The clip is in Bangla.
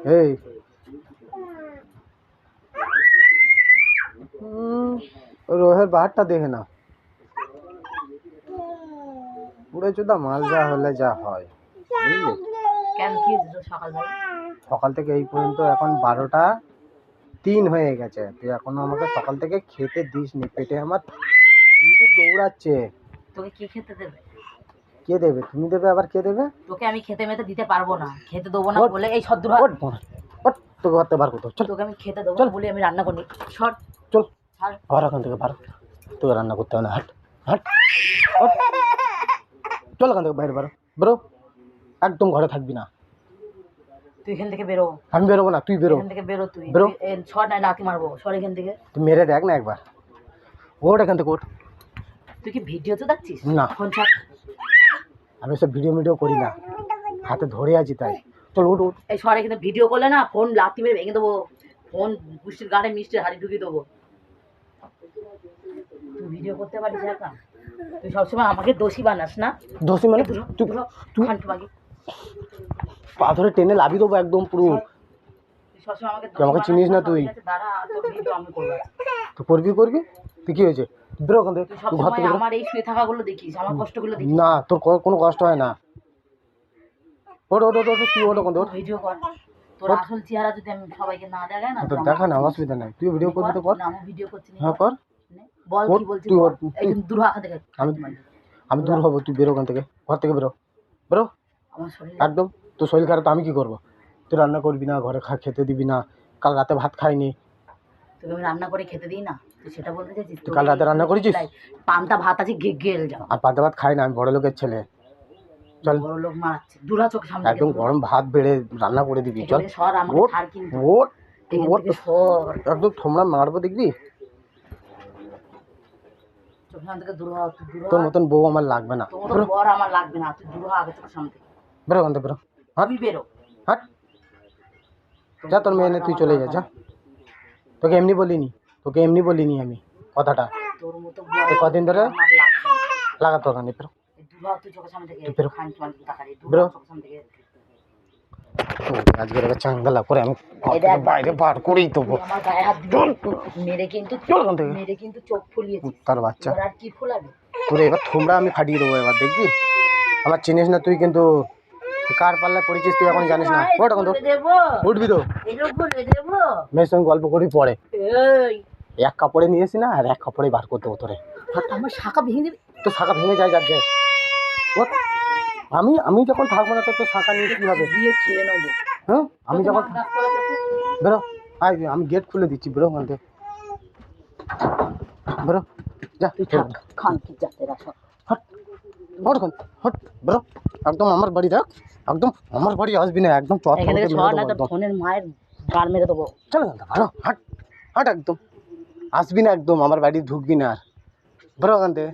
এই রোহের বাহারটা দেখে না, পুরো চোদা মাল যা হলে যা হয়, বুঝলি? সকাল থেকে এই পর্যন্ত এখন 12টা 3 হয়ে গেছে, তুই এখনো আমাকে সকাল থেকে খেতে দিসনি। পেটে আমার ইঁদুর দৌড়াচ্ছে। তোকে কি খেতে দেবে? কে দেবে? তুমি দেবে? আবার কে দেবে? তোকে আমি খেতে মেতে দিতে পারবো না, খেতে দেবো না বলে এই সদ্দুর তোকে হাতে বার করতে চল। তোকে আমি খেতে দেবো না বলে আমি রান্না করি। সর চল আর এখান থেকে বার, তোকে রান্না করতে হবে না। হাট হাট চল এখান থেকে বাইরে বেরো বেরো, একদম ঘরে থাকবি না। তুই এখান থেকে বেরো। আমি বেরোবো না, তুই বেরো। এখান থেকে বেরো, তুই বেরো। সর না লাথি মারবো, সর এখান থেকে। তুই মেরে দেখ না একবার, ওঠ এখান থেকে ওঠ। তুই কি ভিডিও তো দেখছিস? না, ফোন ছাড়। আমি সব ভিডিও করি না, হাতে ধরে আছি তাই। চল উঠ উঠ। এই সর এখানে, ভিডিও করলে না ফোন লাথি মেরে ভেঙে দেবো। ফোন পুষ্টির গাড়ে মিষ্টির হাড়ি ঢুকিয়ে দেবো। তুই ভিডিও করতে পারিস একা? তুই সবসময় আমাকে দোষী বানাস না? দোষী মানে? তুই পা ধরে টেনে লাভি দেবো একদম পুরো। আমাকে চিনিস না তুই? তুই করবি তুই কি হয়েছে? বেরো ওখান থেকে, ঘর থেকে। আমার এই শুয়ে থাকাগুলো দেখিস, আমার কষ্টগুলো দেখিস না, তোর কোনো কষ্ট হয় না। ওঠ ওঠ ওঠ, তুই ওঠ ওখান থেকে। ভিডিও কর, তোর আসল চেহারা যদি আমি সবাইকে না দেখাই না, তো দেখা না, অসুবিধা নাই। তুই ভিডিও করবি তো কর। আমি ভিডিও করছি না। হ্যাঁ কর। বল কি বলছিস? একদম দূর হাত থেকে। আমি দূর হবো, তুই বেরো ওখান থেকে, ঘর থেকে বেরো বেরো আমার শরীর একদম। তোর শরীর খারাপ তো আমি কি করবো? তুই রান্না করবি না, ঘরে খেতে দিবি না, কাল রাতে ভাত খাইনি। তোকে আমি রান্না করে খেতে দিই না, তুই সেটা বলতে চাইছিস? তুই কাল রাতে রান্না করেছিস? পান্তা ভাত আছে, গেল যাও। আর পান্তা ভাত খাই না, আমি বড় লোকের ছেলে। চল, বড় লোক মারাচ্ছে, দূরা চোখ সামনে একদম গরম ভাত বেড়ে রান্না করে দিবি। চল সর, আমাকে ছাড় কিন্তু। ওঠ ওঠ, সর, একদম থোমড়া মারবো দেখবি। চোখ সামনে থেকে দূর হ, তুই দূর হ। তোর মতন বউ আমার লাগবে না। তোর মতন বর আমার লাগবে না, তুই দূর হ আগে চোখ সামনে থেকে। বেরো ওখান থেকে, বেরো। হাট তুই বেরো, হাট যা, তোর মেয়ে তুই চলে যা। তোকে এমনি বলিনি আমি কথাটা। তোর মতো কদিন ধরে আমার লাগবে না। লাগাতো ওখানে। বেরো দূর হ, তুই চোখ সামনে থেকে। বেরো। বেরো চোখ সামনে থেকে। আজকে চাঙ্গালা করে আমি বাইরে বার করেই দেবো। আমার গায়ে হাত দিবি, মেরে কিন্তু চোখ ফুলিয়েছিস। তার বাচ্চা, আর কি ফুলাবি? তোর এবার থোমড়া আমি ফাটিয়ে দেবো, এবার দেখবি। আমার চিনিস না তুই, কিন্তু কার পাল্লায় পড়েছিস তুই এখন জানিস না। ওঠ এখন তো, উঠবি তো। মেয়ের সঙ্গে গল্প করি পরে। এক কাপড়ে নিয়েছি না, আর এক কাপড়ে বার করতে হতো রে। আমার শাখা ভেঙে দিবি তো শাখা ভেঙে যায় যাকে। আমি যখন থাকবো না, তোর শাখা নিয়ে কি হবে? দিয়ে খেয়ে নেবো। হ্যাঁ, আমি যখন বেরো, আয় আমি গেট খুলে দিচ্ছি, বেরো ওখান থেকে, বেরো যা। তুই থাক, খান কি যাতে রাখো। হট হট হট, বেরো একদম আমার বাড়ি। দেখ, একদম আমার বাড়ি আসবি না, একদম চট এখান থেকে সর, না তো ফোনের মায়ের গাল মেরে দেবো। চল ভালো, হাট হাট একদম আসবি না, একদম আমার বাড়ি ঢুকবি না আর। বেরো ওখান থেকে।